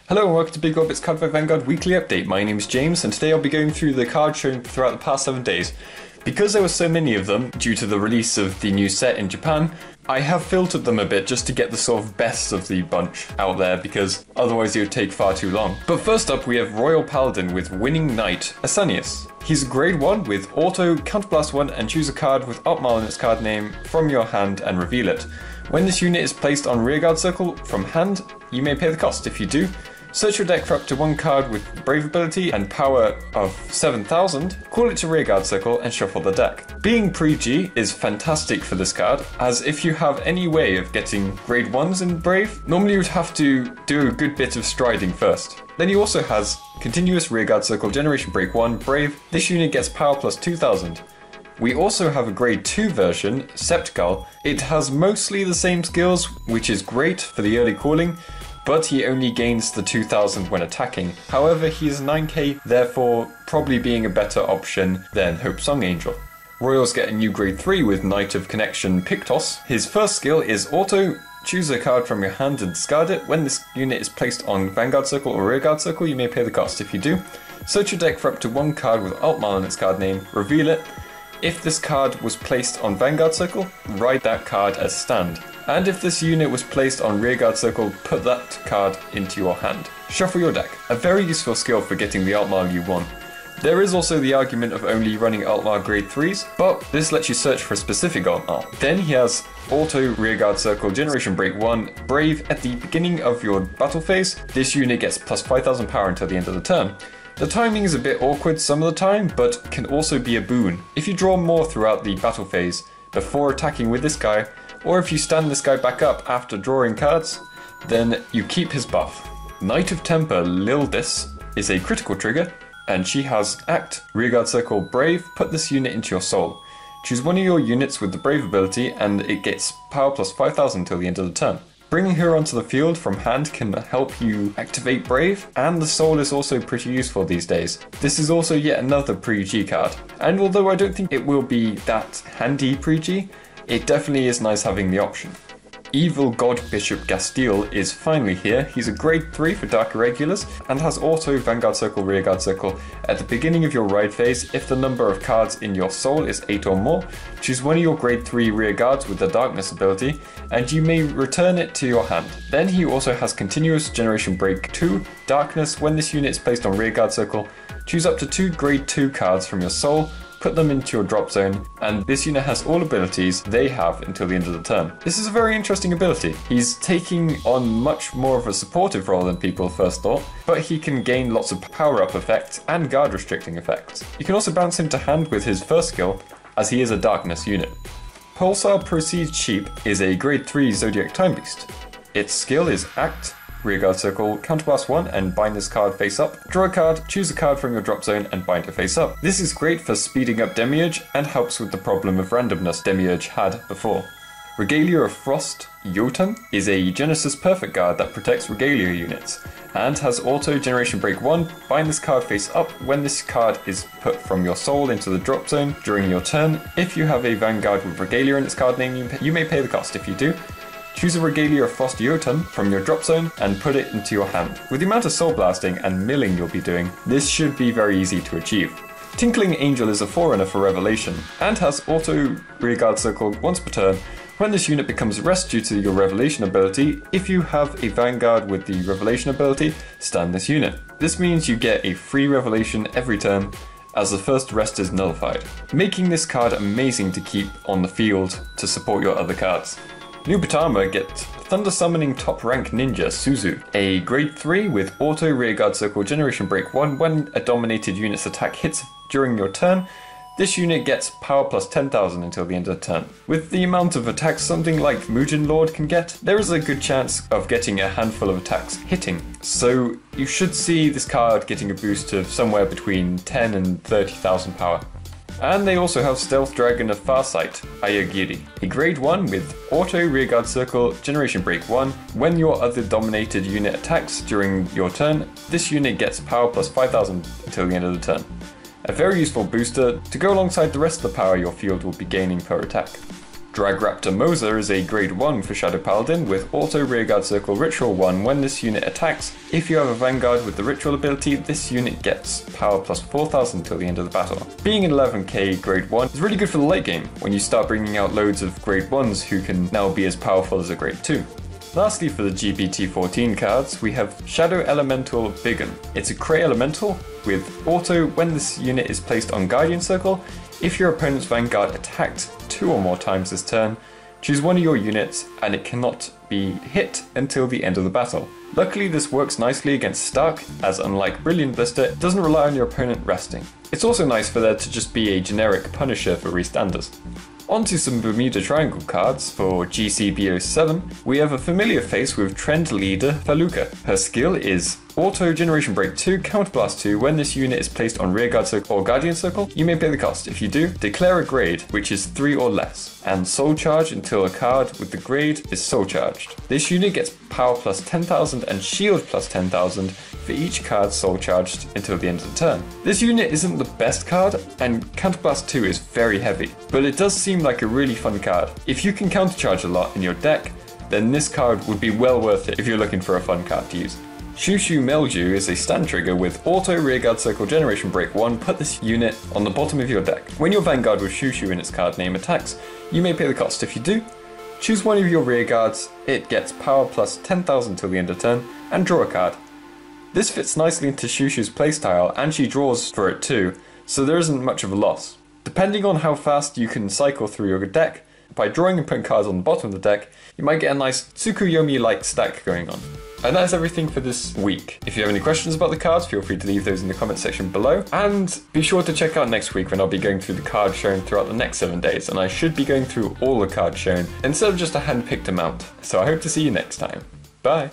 Hello and welcome to Big Orbit's Cardfight Vanguard weekly update. My name is James and today I'll be going through the cards shown throughout the past 7 days. Because there were so many of them due to the release of the new set in Japan, I have filtered them a bit just to get the sort of best of the bunch out there because otherwise it would take far too long. But first up we have Royal Paladin with Winning Knight, Asanius. He's a grade 1 with auto, counterblast 1 and choose a card with Opmal in its card name from your hand and reveal it. When this unit is placed on rearguard circle from hand, you may pay the cost. If you do, search your deck for up to one card with Brave ability and power of 7,000, call it to rearguard circle and shuffle the deck. Being pre-G is fantastic for this card, as if you have any way of getting grade 1s in Brave, normally you would have to do a good bit of striding first. Then he also has continuous rearguard circle, generation break 1, Brave. This unit gets power plus 2,000. We also have a grade 2 version, Septgull. It has mostly the same skills, which is great for the early calling, but he only gains the 2000 when attacking. However, he is 9k, therefore probably being a better option than Hope Song Angel. Royals get a new grade 3 with Knight of Connection Pictos. His first skill is auto, choose a card from your hand and discard it. When this unit is placed on Vanguard Circle or Rearguard Circle, you may pay the cost. If you do, search your deck for up to one card with Altmal in its card name, reveal it. If this card was placed on Vanguard Circle, write that card as stand. And if this unit was placed on Rearguard Circle, put that card into your hand. Shuffle your deck. A very useful skill for getting the Altmal you want. There is also the argument of only running Altmal grade 3s, but this lets you search for a specific Altmal. Then he has Auto, Rearguard Circle, Generation Break 1, Brave. At the beginning of your battle phase, this unit gets plus 5,000 power until the end of the turn. The timing is a bit awkward some of the time, but can also be a boon. If you draw more throughout the battle phase before attacking with this guy, or if you stand this guy back up after drawing cards, then you keep his buff. Knight of Temper Lildis is a critical trigger, and she has Act, Rearguard Circle, Brave. Put this unit into your soul. Choose one of your units with the Brave ability and it gets power plus 5,000 until the end of the turn. Bringing her onto the field from hand can help you activate Brave, and the Soul is also pretty useful these days. This is also yet another pre-G card, and although I don't think it will be that handy pre-G, it definitely is nice having the option. Evil God Bishop Gastille is finally here. He's a grade 3 for Dark Irregulars and has auto Vanguard Circle, Rearguard Circle. At the beginning of your ride phase, if the number of cards in your soul is 8 or more, choose one of your grade 3 rearguards with the Darkness ability and you may return it to your hand. Then he also has continuous Generation Break 2, Darkness. When this unit is placed on Rearguard Circle, choose up to 2 grade 2 cards from your soul, put them into your drop zone, and this unit has all abilities they have until the end of the turn. This is a very interesting ability. He's taking on much more of a supportive role than people first thought, but he can gain lots of power-up effects and guard restricting effects. You can also bounce him to hand with his first skill, as he is a darkness unit. Pulsar Proceeds Sheep is a grade 3 Zodiac Time Beast. Its skill is Act, Rearguard Circle, counterblast 1 and bind this card face up. Draw a card, choose a card from your drop zone and bind it face up. This is great for speeding up Demiurge and helps with the problem of randomness Demiurge had before. Regalia of Frost Jotun is a Genesis Perfect guard that protects Regalia units and has auto Generation Break 1. Bind this card face up. When this card is put from your soul into the drop zone during your turn, if you have a Vanguard with Regalia in its card name, you may pay the cost. If you do, choose a Regalia of Frost Jotun from your drop zone and put it into your hand. With the amount of soul blasting and milling you'll be doing, this should be very easy to achieve. Tinkling Angel is a forerunner for Revelation and has auto Rearguard Circle once per turn. When this unit becomes rest due to your Revelation ability, if you have a Vanguard with the Revelation ability, stand this unit. This means you get a free Revelation every turn, as the first rest is nullified, making this card amazing to keep on the field to support your other cards. Nubatama gets Thunder Summoning Top Rank Ninja Suzu, a grade 3 with auto Rearguard Circle, Generation Break 1. When a dominated unit's attack hits during your turn, this unit gets power plus 10,000 until the end of the turn. With the amount of attacks something like Mugen Lord can get, there is a good chance of getting a handful of attacks hitting. So you should see this card getting a boost of somewhere between 10 and 30,000 power. And they also have Stealth Dragon of Farsight, Ayagiri, a grade 1 with auto Rearguard Circle, Generation Break 1. When your other dominated unit attacks during your turn, this unit gets power plus 5,000 until the end of the turn. A very useful booster to go alongside the rest of the power your field will be gaining per attack. Dragraptor Moser is a grade 1 for Shadow Paladin with auto rearguard circle ritual 1 when this unit attacks. If you have a Vanguard with the ritual ability, this unit gets power plus 4000 until the end of the battle. Being an 11k grade 1 is really good for the late game when you start bringing out loads of grade 1s who can now be as powerful as a grade 2. Lastly, for the GPT-14 cards, we have Shadow Elemental Biggin. It's a Cray Elemental with auto when this unit is placed on Guardian Circle. If your opponent's Vanguard attacked 2 or more times this turn, choose one of your units and it cannot be hit until the end of the battle. Luckily this works nicely against Stark, as unlike Brilliant Blister, it doesn't rely on your opponent resting. It's also nice for there to just be a generic Punisher for restanders. Onto some Bermuda Triangle cards. For GCBO7, we have a familiar face with Trend Leader Faluka. Her skill is Auto Generation Break 2, Counterblast 2. When this unit is placed on Rearguard Circle or Guardian Circle, you may pay the cost. If you do, declare a grade, which is 3 or less, and Soul Charge until a card with the grade is Soul Charged. This unit gets power plus 10,000 and shield plus 10,000 for each card Soul Charged until the end of the turn. This unit isn't the best card, and Counterblast 2 is very heavy, but it does seem like a really fun card. If you can countercharge a lot in your deck, then this card would be well worth it if you're looking for a fun card to use. Shushu Mildew is a stand trigger with auto rearguard circle generation break 1. Put this unit on the bottom of your deck. When your Vanguard with Shushu in its card name attacks, you may pay the cost. If you do, choose one of your rearguards, it gets power plus 10,000 till the end of turn, and draw a card. This fits nicely into Shushu's playstyle, and she draws for it too, so there isn't much of a loss. Depending on how fast you can cycle through your deck, by drawing and putting cards on the bottom of the deck, you might get a nice Tsukuyomi-like stack going on. And that's everything for this week. If you have any questions about the cards, feel free to leave those in the comment section below. And be sure to check out next week when I'll be going through the cards shown throughout the next 7 days. And I should be going through all the cards shown instead of just a hand-picked amount. So I hope to see you next time. Bye!